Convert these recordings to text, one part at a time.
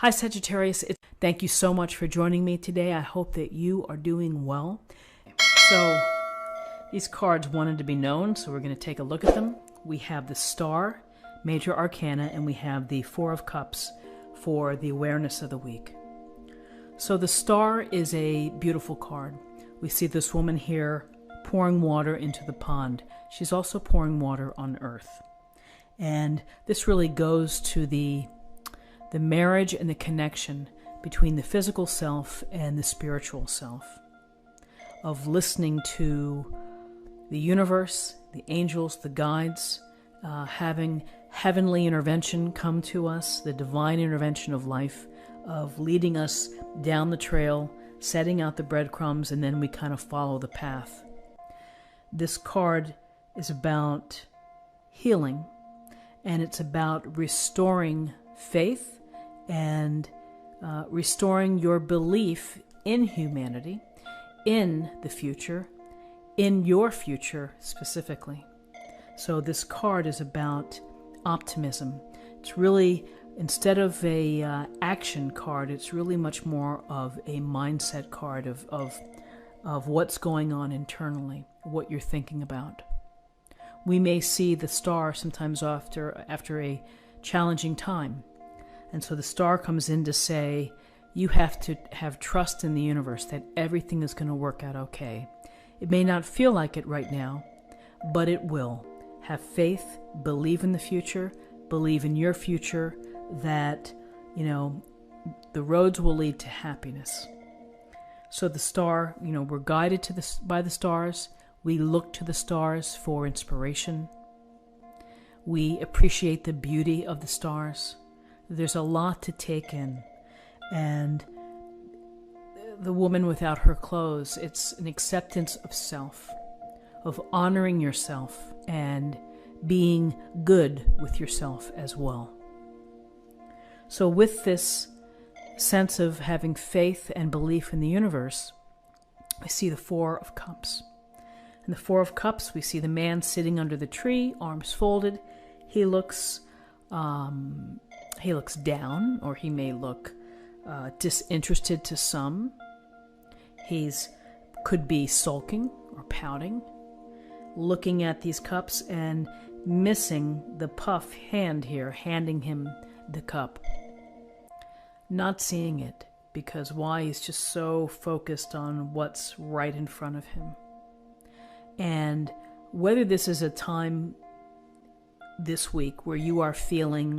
Hi Sagittarius, thank you so much for joining me today. I hope that you are doing well. So these cards wanted to be known, so we're going to take a look at them. We have the Star, Major Arcana, and we have the Four of Cups for the awareness of the week. So the Star is a beautiful card. We see this woman here pouring water into the pond. She's also pouring water on Earth. And this really goes to the marriage and the connection between the physical self and the spiritual self, of listening to the universe, the angels, the guides, having heavenly intervention come to us, the divine intervention of life, of leading us down the trail, setting out the breadcrumbs, and then we kind of follow the path. This card is about healing, and it's about restoring faith and restoring your belief in humanity, in the future, in your future specifically. So this card is about optimism. It's really, instead of a action card, it's really much more of a mindset card of what's going on internally, what you're thinking about. We may see the Star sometimes after a challenging time. And so the Star comes in to say, you have to have trust in the universe that everything is going to work out okay. It may not feel like it right now, but it will. Have faith, believe in the future, believe in your future, that, the roads will lead to happiness. So the Star, we're guided by the stars. We look to the stars for inspiration. We appreciate the beauty of the stars. There's a lot to take in. And the woman without her clothes, it's an acceptance of self, of honoring yourself and being good with yourself as well. So with this sense of having faith and belief in the universe, we see the Four of Cups. In the Four of Cups, we see the man sitting under the tree, arms folded. He looks down, or he may look disinterested to some. Could be sulking or pouting, looking at these cups and missing the puff hand here, handing him the cup. Not seeing it, because why? He's just so focused on what's right in front of him. And whether this is a time this week where you are feeling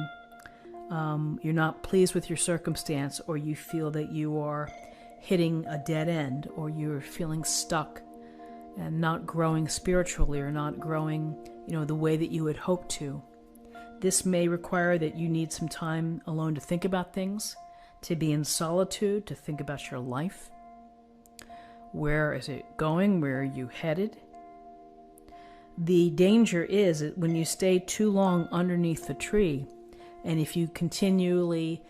you're not pleased with your circumstance, or you feel that you are hitting a dead end, or you're feeling stuck and not growing spiritually, or not growing, the way that you had hoped to. This may require that you need some time alone to think about things, to be in solitude, to think about your life. Where is it going? Where are you headed? The danger is that when you stay too long underneath the tree, and if you continually,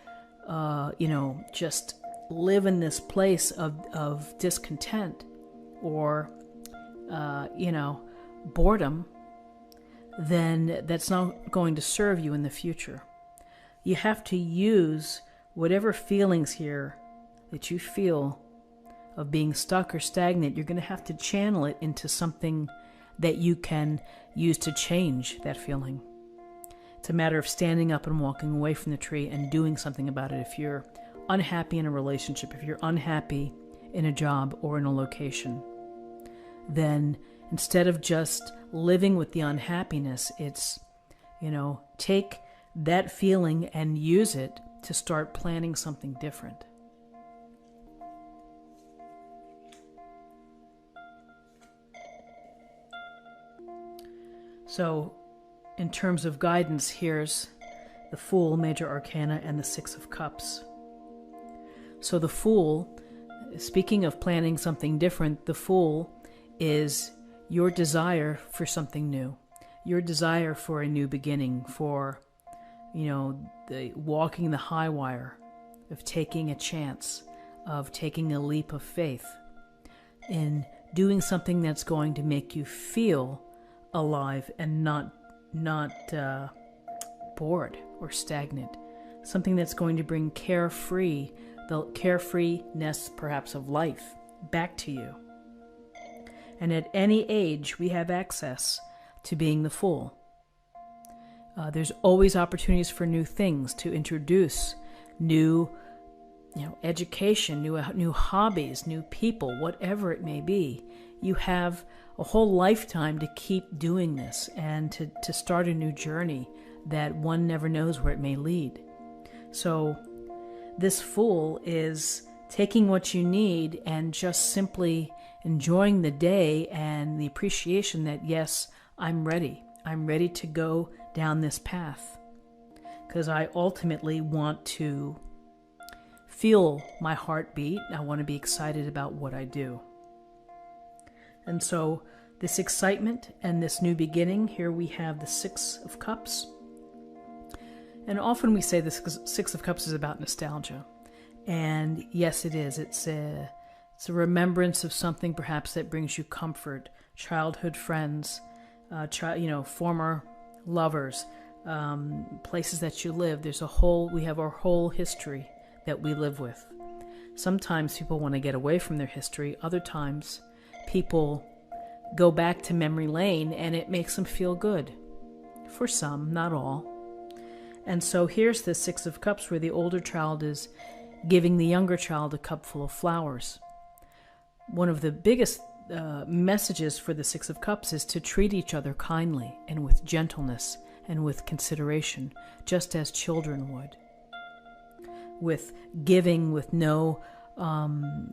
just live in this place of discontent or, boredom, then that's not going to serve you in the future. You have to use whatever feelings here that you feel of being stuck or stagnant. You're going to have to channel it into something that you can use to change that feeling. It's a matter of standing up and walking away from the tree and doing something about it. If you're unhappy in a relationship, if you're unhappy in a job or in a location, then instead of just living with the unhappiness, it's, take that feeling and use it to start planning something different. So, in terms of guidance, here's the Fool, Major Arcana, and the Six of Cups. So the Fool, speaking of planning something different, the Fool is your desire for something new, your desire for a new beginning, for, the walking the high wire, of taking a chance, of taking a leap of faith, in doing something that's going to make you feel alive and not bored or stagnant. something that's going to bring the carefreeness perhaps of life back to you. And at any age, we have access to being the Fool. There's always opportunities for new things, to introduce new education, new hobbies, new people, whatever it may be. You have a whole lifetime to keep doing this and to start a new journey that one never knows where it may lead. So this Fool is taking what you need and just simply enjoying the day and the appreciation that, yes, I'm ready. I'm ready to go down this path because I ultimately want to feel my heartbeat. I want to be excited about what I do. And so this excitement and this new beginning, here we have the Six of Cups. And often we say the Six of Cups is about nostalgia. And yes, it is. It's a remembrance of something perhaps that brings you comfort, childhood friends, former lovers, places that you live. We have our whole history that we live with. Sometimes people want to get away from their history. Other times people go back to memory lane and it makes them feel good. For some, not all. And so here's the Six of Cups where the older child is giving the younger child a cup full of flowers. One of the biggest messages for the Six of Cups is to treat each other kindly and with gentleness and with consideration, just as children would. With giving with no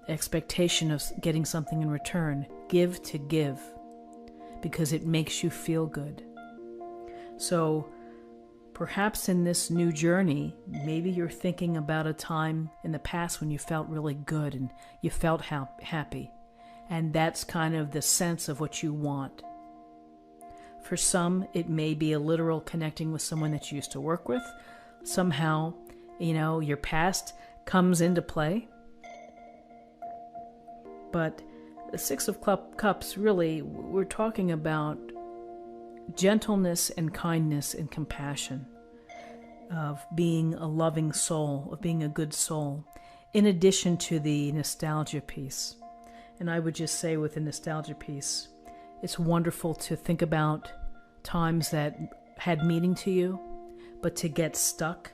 expectation of getting something in return. Give to give because it makes you feel good. So perhaps in this new journey, maybe you're thinking about a time in the past when you felt really good and you felt happy. And that's kind of the sense of what you want. For some, it may be a literal connecting with someone that you used to work with. Somehow, your past comes into play. But the Six of Cups, really, we're talking about gentleness and kindness and compassion, of being a loving soul, of being a good soul, in addition to the nostalgia piece. And I would just say with the nostalgia piece, it's wonderful to think about times that had meaning to you, but to get stuck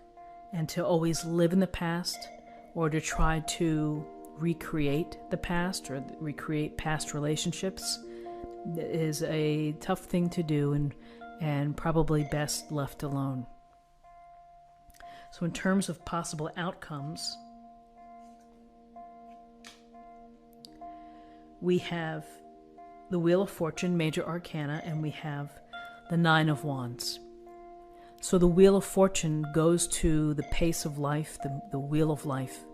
and to always live in the past or to try to recreate the past or recreate past relationships is a tough thing to do and probably best left alone. So in terms of possible outcomes, we have the Wheel of Fortune, Major Arcana, and we have the Nine of Wands. So the Wheel of Fortune goes to the pace of life, the wheel of life,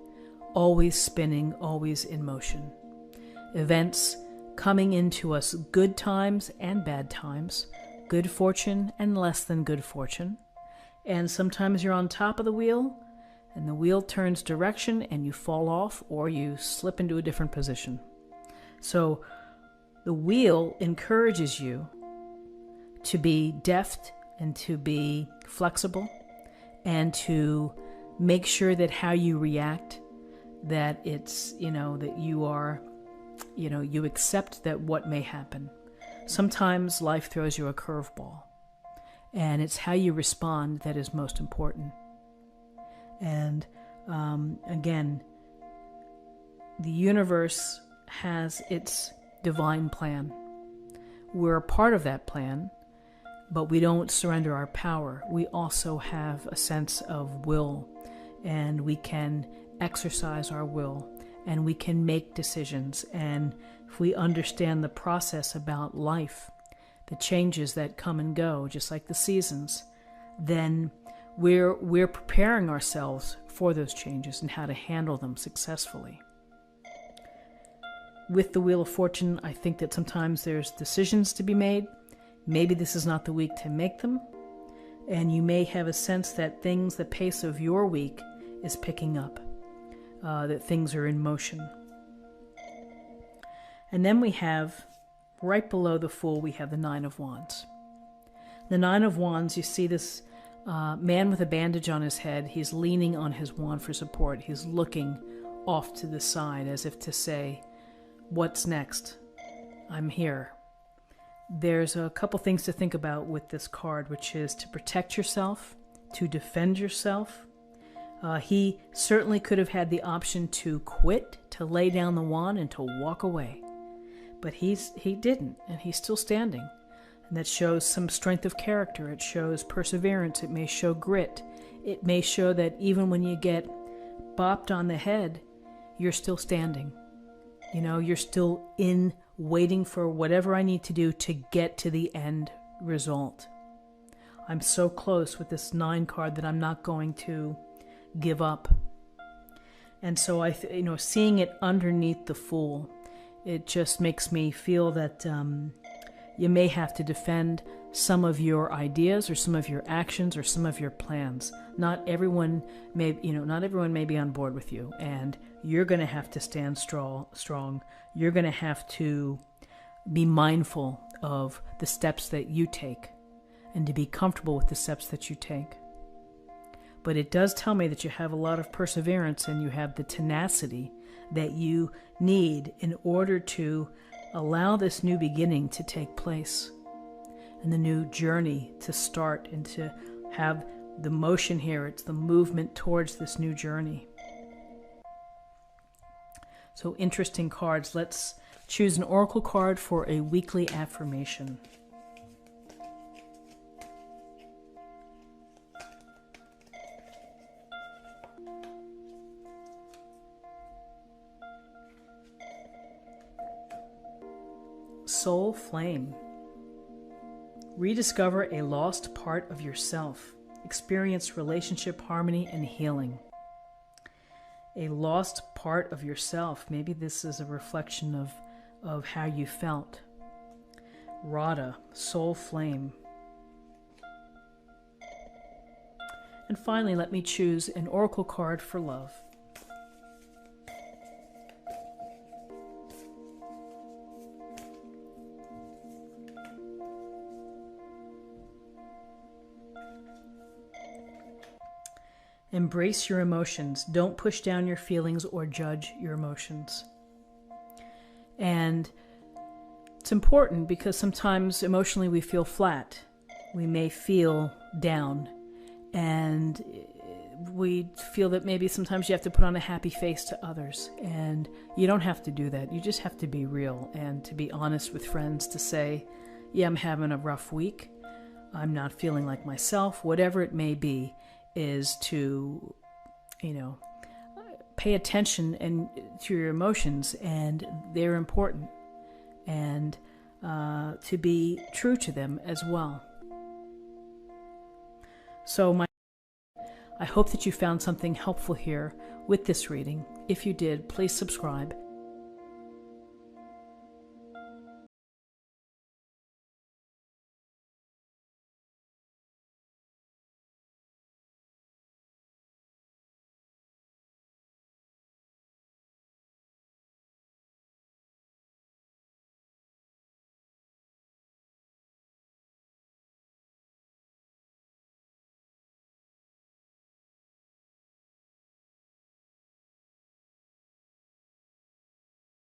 always spinning, always in motion. Events coming into us, good times and bad times, good fortune and less than good fortune. And sometimes you're on top of the wheel and the wheel turns direction and you fall off or you slip into a different position. So the wheel encourages you to be deft and to be flexible and to make sure that how you react, that it's, that you are, you accept that what may happen. Sometimes life throws you a curveball, and it's how you respond that is most important. And again, the universe has its divine plan. We're a part of that plan, but we don't surrender our power. We also have a sense of will, and we can exercise our will, and we can make decisions. And if we understand the process about life, the changes that come and go, just like the seasons, then we're preparing ourselves for those changes and how to handle them successfully. With the Wheel of Fortune, I think that sometimes there's decisions to be made. Maybe this is not the week to make them. And you may have a sense that the pace of your week is picking up, that things are in motion. And then we have, right below the Fool, we have the Nine of Wands. The Nine of Wands, you see this Man with a bandage on his head. He's leaning on his wand for support. He's looking off to the side as if to say, what's next? I'm here. There's a couple things to think about with this card, which is to protect yourself, to defend yourself. He certainly could have had the option to quit, to lay down the wand, and to walk away. But he didn't, and he's still standing. And that shows some strength of character. It shows perseverance. It may show grit. It may show that even when you get bopped on the head, you're still standing. You know, you're still waiting for whatever I need to do to get to the end result. I'm so close with this 9 card that I'm not going to give up. And so seeing it underneath the Fool, it just makes me feel that you may have to defend some of your ideas or some of your actions or some of your plans. Not everyone may be on board with you, and you're going to have to stand strong. You're going to have to be mindful of the steps that you take and to be comfortable with the steps that you take. But it does tell me that you have a lot of perseverance and you have the tenacity that you need in order to allow this new beginning to take place and the new journey to start and to have the motion here. It's the movement towards this new journey. So interesting cards. Let's choose an oracle card for a weekly affirmation. Soul Flame. Rediscover a lost part of yourself. Experience relationship harmony and healing. A lost part of yourself. Maybe this is a reflection of how you felt. Radha, Soul Flame. And finally, let me choose an oracle card for love. Embrace your emotions. Don't push down your feelings or judge your emotions. And it's important because sometimes emotionally we feel flat. We may feel down. And we feel that maybe sometimes you have to put on a happy face to others. And you don't have to do that. You just have to be real and to be honest with friends to say, yeah, I'm having a rough week. I'm not feeling like myself. Whatever it may be, is to, pay attention to your emotions, and they're important, and to be true to them as well. So I hope that you found something helpful here with this reading. If you did, please subscribe